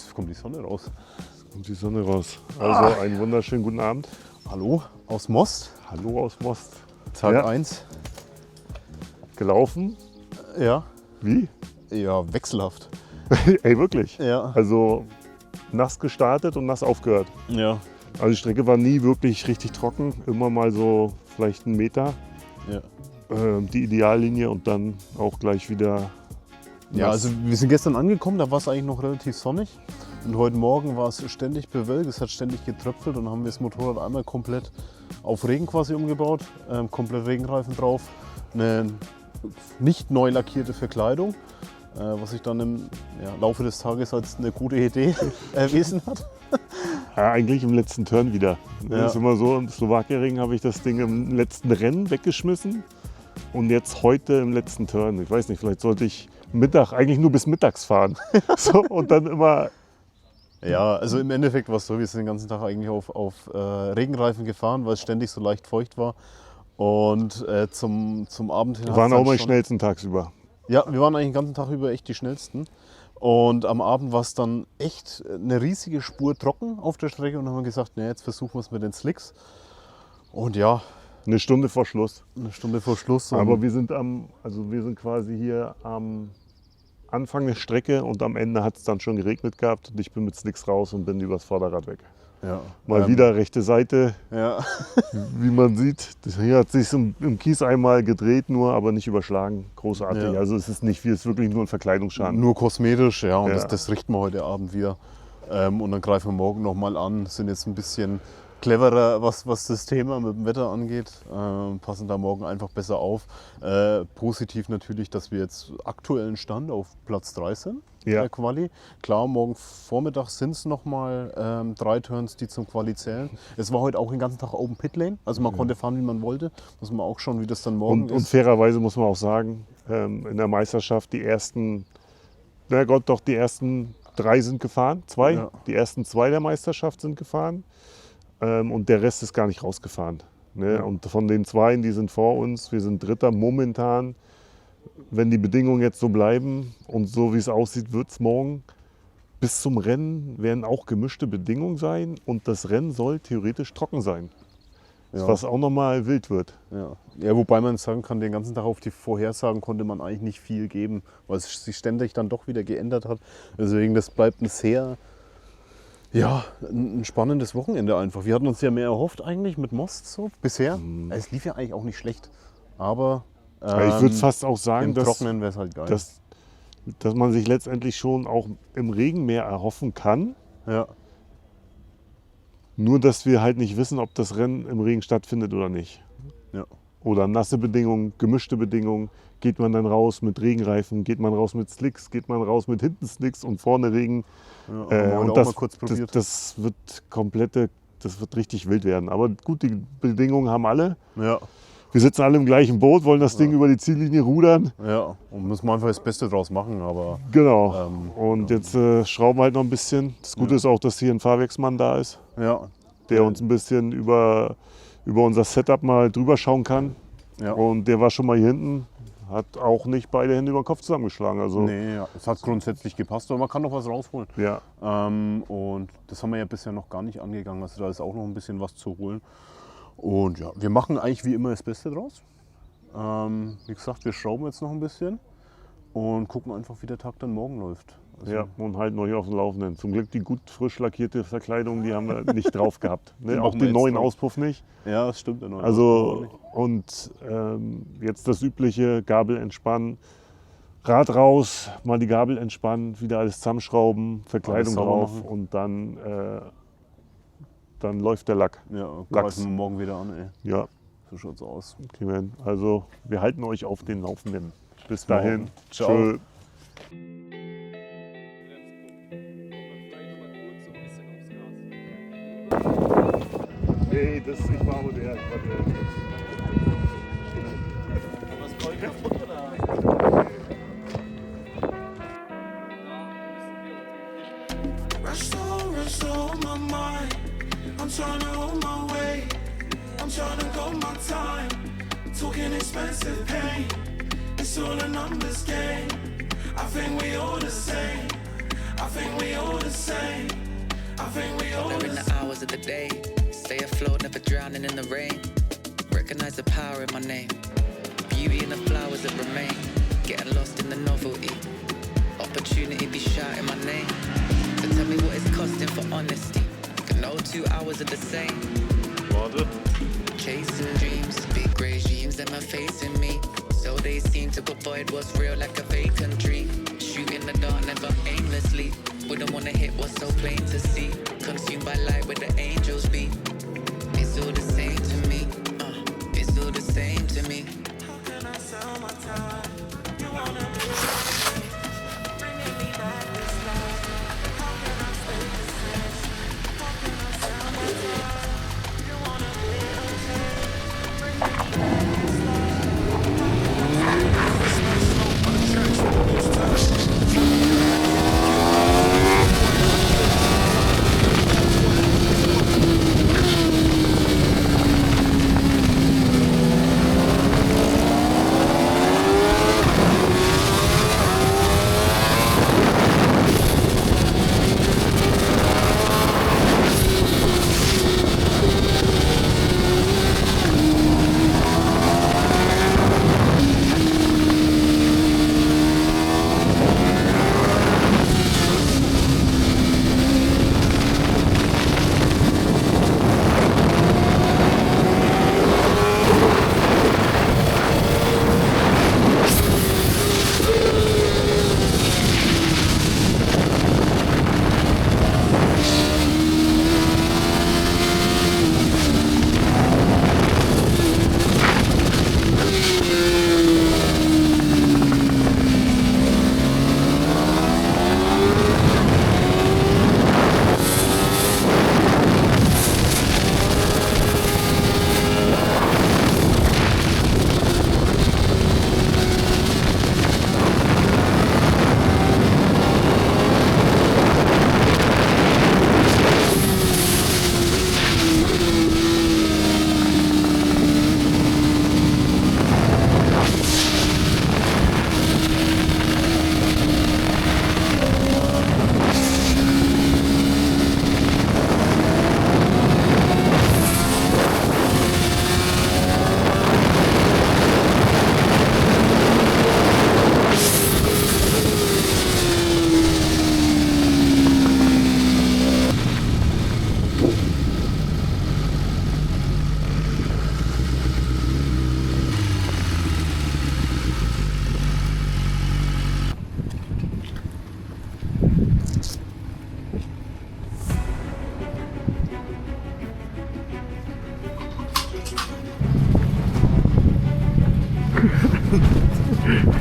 jetzt kommt die Sonne raus. Jetzt kommt die Sonne raus. Also einen wunderschönen guten Abend. Hallo aus Most. Hallo aus Most. Tag 1. Gelaufen? Ja. Wie? Ja, wechselhaft. Ey, wirklich? Ja. Also nass gestartet und nass aufgehört. Ja. Also die Strecke war nie wirklich richtig trocken. Immer mal so vielleicht 1 Meter. Ja. Die Ideallinie und dann auch gleich wieder. Ja, also wir sind gestern angekommen, da war es eigentlich noch relativ sonnig. Und heute Morgen war es ständig bewölkt, es hat ständig getröpfelt und haben wir das Motorrad einmal komplett auf Regen quasi umgebaut. Komplett Regenreifen drauf, eine nicht neu lackierte Verkleidung, was sich dann im Laufe des Tages als eine gute Idee erwiesen hat. Ja, eigentlich im letzten Turn wieder. Ja. Das ist immer so, im Slowakiering habe ich das Ding im letzten Rennen weggeschmissen und jetzt heute im letzten Turn. Ich weiß nicht, vielleicht sollte ich eigentlich nur bis mittags fahren. So, und dann immer. Ja, also im Endeffekt war es so, wir sind den ganzen Tag eigentlich auf Regenreifen gefahren, weil es ständig so leicht feucht war. Und zum Abend hin. Wir waren auch mal die schnellsten tagsüber. Ja, wir waren eigentlich den ganzen Tag über echt die schnellsten. Und am Abend war es dann echt eine riesige Spur trocken auf der Strecke und dann haben wir gesagt, na, jetzt versuchen wir es mit den Slicks. Und ja. Eine Stunde vor Schluss. Eine Stunde vor Schluss. Aber wir sind quasi hier am Anfang der Strecke und am Ende hat es dann schon geregnet gehabt und ich bin mit Slicks raus und bin übers Vorderrad weg. Ja. Mal wieder rechte Seite, ja. Wie man sieht. Hier hat es sich im Kies einmal gedreht, nur aber nicht überschlagen. Großartig. Ja. Also es ist nicht viel, es ist wirklich nur ein Verkleidungsschaden. Nur kosmetisch, ja. Und Ja. das richten wir heute Abend wieder. Und dann greifen wir morgen nochmal an. Sind jetzt ein bisschen cleverer, was das Thema mit dem Wetter angeht. Passen da morgen einfach besser auf. Positiv natürlich, dass wir jetzt aktuellen Stand auf Platz 3 sind. Ja. Der Quali. Klar, morgen Vormittag sind es nochmal 3 Turns, die zum Quali zählen. Es war heute auch den ganzen Tag Open Pit Lane, also man konnte fahren, wie man wollte. Muss man auch schauen, wie das dann morgen ist. Und fairerweise muss man auch sagen, in der Meisterschaft die ersten 3 sind gefahren, 2. Ja. Die ersten 2 der Meisterschaft sind gefahren und der Rest ist gar nicht rausgefahren. Ne? Ja. Und von den 2, die sind vor uns, wir sind Dritter momentan. Wenn die Bedingungen jetzt so bleiben und so wie es aussieht, wird es morgen bis zum Rennen werden auch gemischte Bedingungen sein und das Rennen soll theoretisch trocken sein. Ja. Was auch nochmal wild wird. Ja, wobei man sagen kann, den ganzen Tag auf die Vorhersagen konnte man eigentlich nicht viel geben, weil es sich ständig dann doch wieder geändert hat. Deswegen, das bleibt ein spannendes Wochenende einfach. Wir hatten uns ja mehr erhofft eigentlich mit Most so bisher. Es lief ja eigentlich auch nicht schlecht, aber Ich würde fast auch sagen, im Trockenen wäre es halt geil. dass man sich letztendlich schon auch im Regen mehr erhoffen kann. Ja. Nur, dass wir halt nicht wissen, ob das Rennen im Regen stattfindet oder nicht. Ja. Oder nasse Bedingungen, gemischte Bedingungen. Geht man dann raus mit Regenreifen, geht man raus mit Slicks, geht man raus mit hinten Slicks und vorne Regen. Haben wir und auch das, mal kurz probiert. das wird richtig wild werden. Aber gut, die Bedingungen haben alle. Ja. Wir sitzen alle im gleichen Boot, wollen das Ding über die Ziellinie rudern. Ja, und müssen wir einfach das Beste draus machen. Aber Genau. Und jetzt schrauben wir halt noch ein bisschen. Das Gute ist auch, dass hier ein Fahrwerksmann da ist, der uns ein bisschen über unser Setup mal drüber schauen kann. Ja. Und der war schon mal hier hinten, hat auch nicht beide Hände über den Kopf zusammengeschlagen. Also, Nee, es hat grundsätzlich gepasst, aber man kann noch was rausholen. ja. Und das haben wir ja bisher noch gar nicht angegangen. Also da ist auch noch ein bisschen was zu holen. Und ja, wir machen eigentlich wie immer das Beste draus. Wie gesagt, wir schrauben jetzt noch ein bisschen und gucken einfach, wie der Tag dann morgen läuft. Also, Ja, und halten euch auf dem Laufenden. Zum Glück die gut frisch lackierte Verkleidung, die haben wir nicht drauf gehabt. Ne? Die Auch machen wir den jetzt neuen drauf. Auspuff nicht. Ja, das stimmt. Der neue Also, Auspuff und jetzt das übliche, Gabel entspannen, Rad raus, mal die Gabel entspannen, wieder alles zusammenschrauben, Verkleidung sauber drauf machen. und dann läuft der Lack. Ja, Lachs. greifen wir morgen wieder an, ey. Ja, So schaut's aus. okay, man. Also wir halten euch auf den Laufenden. Bis morgen. dahin. Ciao. Tschö. Nee, ich war aber der. Was voll kaputt oder? Rush on my mind. I'm trying to hold my way. I'm trying to go my time. Talking expensive pain. It's all a numbers game. I think we all the same. I think we all the same. I think we all in the hours of the day. Stay afloat, never drowning in the rain. Recognize the power in my name. Beauty in the flowers that remain. Getting lost in the novelty. Opportunity be shouting my name. So tell me what it's costing for honesty. No 2 hours are the same. Warte. Chasing dreams, big regimes that are facing me. So they seem to avoid what's real like a vacant dream. Shooting the dark, never aimlessly. Wouldn't wanna hit what's so plain to see. Consumed by light where the angels be. It's all the same to me. It's all the same to me. How can I sell my time? You wanna be bringing me back this love. How can I stay the same? How can I sell my time? You wanna be bringing me back this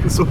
So.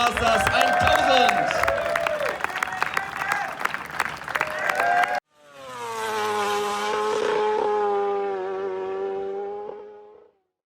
war's das.